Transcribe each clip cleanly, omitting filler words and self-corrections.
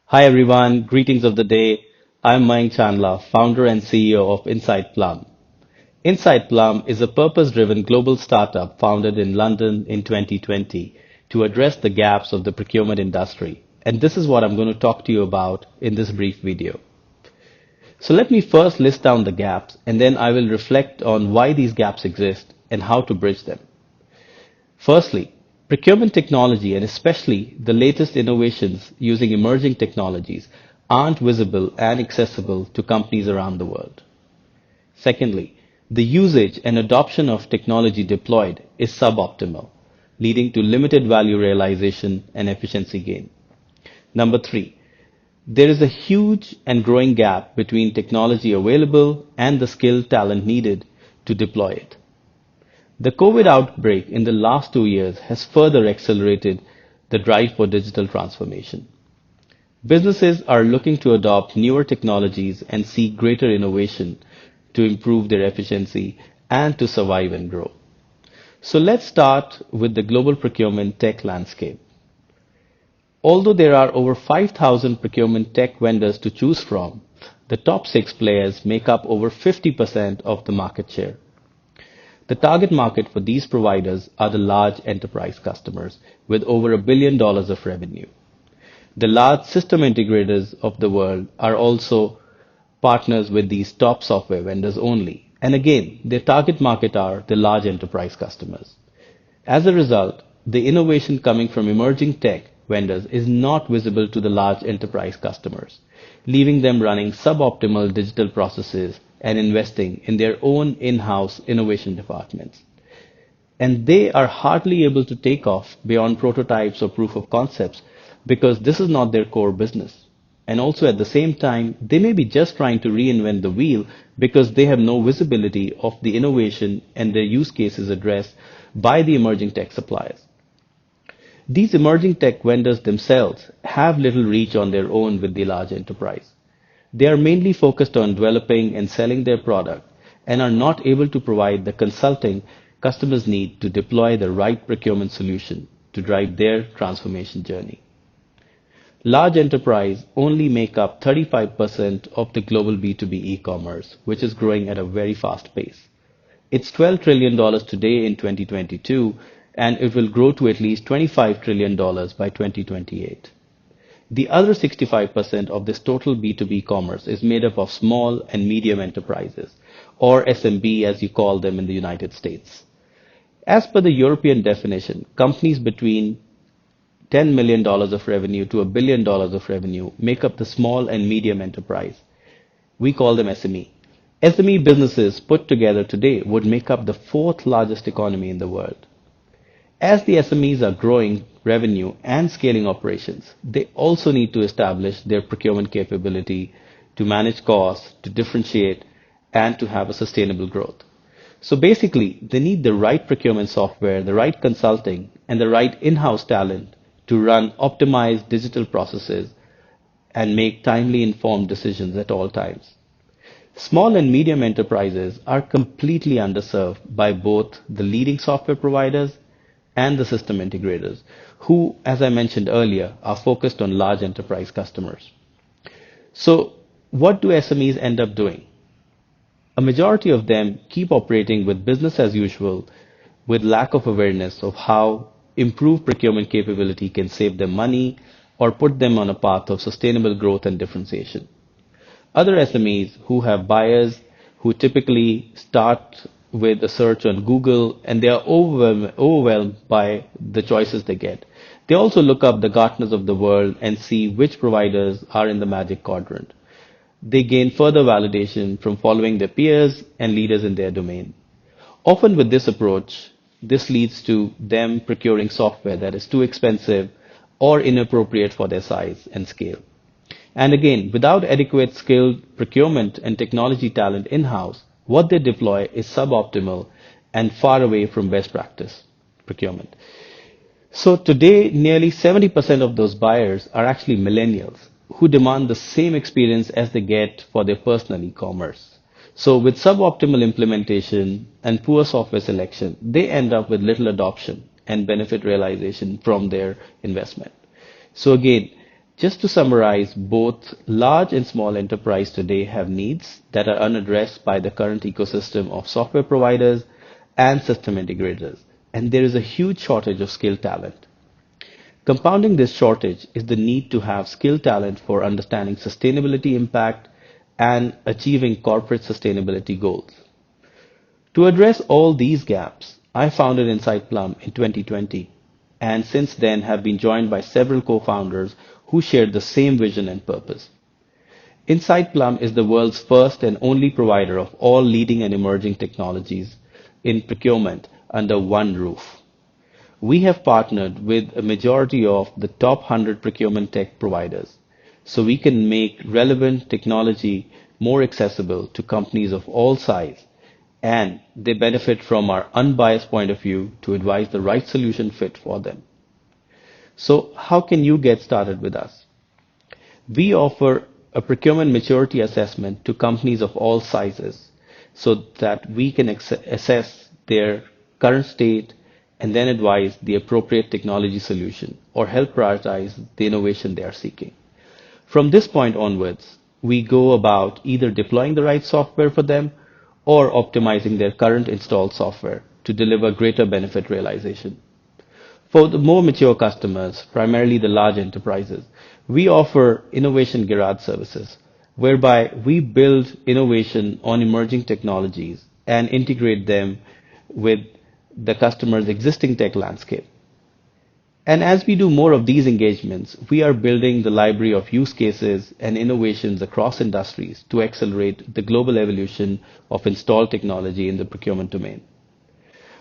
Hi everyone, greetings of the day. I'm Mayank Chandla, founder and CEO of Insight Plum. Insight Plum is a purpose-driven global startup founded in London in 2020 to address the gaps of the procurement industry. And this is what I'm going to talk to you about in this brief video. So let me first list down the gaps and then I will reflect on why these gaps exist and how to bridge them. Firstly, procurement technology and especially the latest innovations using emerging technologies aren't visible and accessible to companies around the world. Secondly, the usage and adoption of technology deployed is suboptimal, leading to limited value realization and efficiency gain. Number three, there is a huge and growing gap between technology available and the skilled talent needed to deploy it. The COVID outbreak in the last 2 years has further accelerated the drive for digital transformation. Businesses are looking to adopt newer technologies and seek greater innovation to improve their efficiency and to survive and grow. So let's start with the global procurement tech landscape. Although there are over 5,000 procurement tech vendors to choose from, the top six players make up over 50% of the market share. The target market for these providers are the large enterprise customers with over $1 billion of revenue. The large system integrators of the world are also partners with these top software vendors only. And again, their target market are the large enterprise customers. As a result, the innovation coming from emerging tech vendors is not visible to the large enterprise customers, leaving them running suboptimal digital processes and investing in their own in-house innovation departments. And they are hardly able to take off beyond prototypes or proof of concepts because this is not their core business. And also at the same time, they may be just trying to reinvent the wheel because they have no visibility of the innovation and their use cases addressed by the emerging tech suppliers. These emerging tech vendors themselves have little reach on their own with the large enterprise. They are mainly focused on developing and selling their product and are not able to provide the consulting customers need to deploy the right procurement solution to drive their transformation journey. Large enterprise only make up 35% of the global B2B e-commerce, which is growing at a very fast pace. It's $12 trillion today in 2022, and it will grow to at least $25 trillion by 2028. The other 65% of this total B2B commerce is made up of small and medium enterprises, or SMB as you call them in the United States. As per the European definition, companies between $10 million of revenue to $1 billion of revenue make up the small and medium enterprise. We call them SME. SME businesses put together today would make up the fourth largest economy in the world. As the SMEs are growing revenue and scaling operations, they also need to establish their procurement capability to manage costs, to differentiate, and to have a sustainable growth. So basically, they need the right procurement software, the right consulting, and the right in-house talent to run optimized digital processes and make timely informed decisions at all times. Small and medium enterprises are completely underserved by both the leading software providers and the system integrators, who, as I mentioned earlier, are focused on large enterprise customers. So what do SMEs end up doing? A majority of them keep operating with business as usual with lack of awareness of how improved procurement capability can save them money or put them on a path of sustainable growth and differentiation. Other SMEs who have buyers who typically start with a search on Google and they are overwhelmed by the choices they get. They also look up the Gartners of the world and see which providers are in the magic quadrant. They gain further validation from following their peers and leaders in their domain. Often with this approach, this leads to them procuring software that is too expensive or inappropriate for their size and scale. And again, without adequate skilled procurement and technology talent in-house, what they deploy is suboptimal and far away from best practice procurement. So today, nearly 70% of those buyers are actually millennials who demand the same experience as they get for their personal e-commerce. So with suboptimal implementation and poor software selection, they end up with little adoption and benefit realization from their investment. So again, Just to summarize, both large and small enterprise today have needs that are unaddressed by the current ecosystem of software providers and system integrators, and there is a huge shortage of skilled talent. Compounding this shortage is the need to have skilled talent for understanding sustainability impact and achieving corporate sustainability goals. To address all these gaps, I founded Insight Plum in 2020 and since then have been joined by several co-founders who share the same vision and purpose. Insight Plum is the world's first and only provider of all leading and emerging technologies in procurement under one roof. We have partnered with a majority of the top 100 procurement tech providers so we can make relevant technology more accessible to companies of all size and they benefit from our unbiased point of view to advise the right solution fit for them. So how can you get started with us? We offer a procurement maturity assessment to companies of all sizes so that we can assess their current state and then advise the appropriate technology solution or help prioritize the innovation they are seeking. From this point onwards, we go about either deploying the right software for them or optimizing their current installed software to deliver greater benefit realization. For the more mature customers, primarily the large enterprises, we offer innovation garage services, whereby we build innovation on emerging technologies and integrate them with the customer's existing tech landscape. And as we do more of these engagements, we are building the library of use cases and innovations across industries to accelerate the global evolution of installed technology in the procurement domain.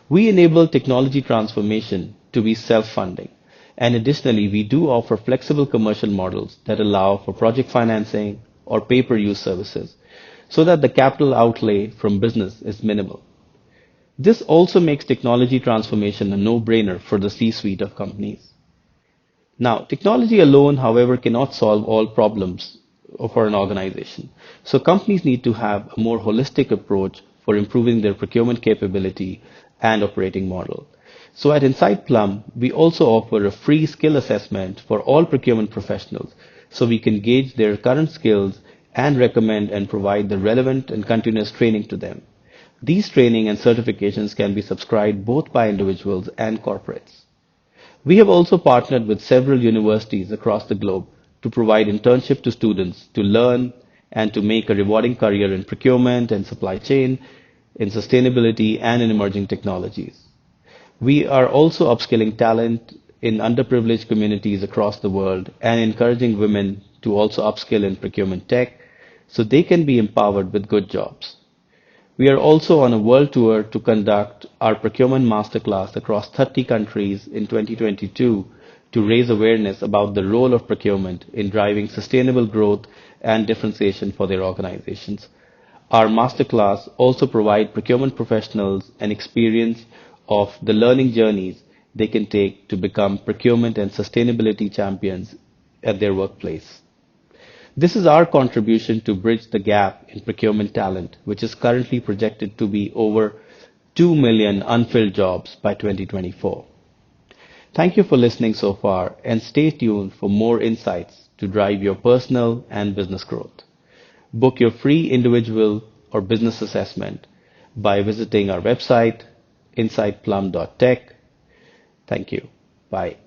We enable technology transformation to be self-funding. And additionally, we do offer flexible commercial models that allow for project financing or pay-per-use services so that the capital outlay from business is minimal. This also makes technology transformation a no-brainer for the C-suite of companies. Now, technology alone, however, cannot solve all problems for an organization. So companies need to have a more holistic approach for improving their procurement capability and operating model. So at Insight Plum, we also offer a free skill assessment for all procurement professionals so we can gauge their current skills and recommend and provide the relevant and continuous training to them. These training and certifications can be subscribed both by individuals and corporates. We have also partnered with several universities across the globe to provide internship to students to learn and to make a rewarding career in procurement and supply chain, in sustainability and in emerging technologies. We are also upskilling talent in underprivileged communities across the world and encouraging women to also upskill in procurement tech so they can be empowered with good jobs. We are also on a world tour to conduct our procurement masterclass across 30 countries in 2022 to raise awareness about the role of procurement in driving sustainable growth and differentiation for their organizations. Our masterclass also provide procurement professionals an experience of the learning journeys they can take to become procurement and sustainability champions at their workplace. This is our contribution to bridge the gap in procurement talent, which is currently projected to be over 2 million unfilled jobs by 2024. Thank you for listening so far and stay tuned for more insights to drive your personal and business growth. Book your free individual or business assessment by visiting our website, insightplum.tech. Thank you. Bye.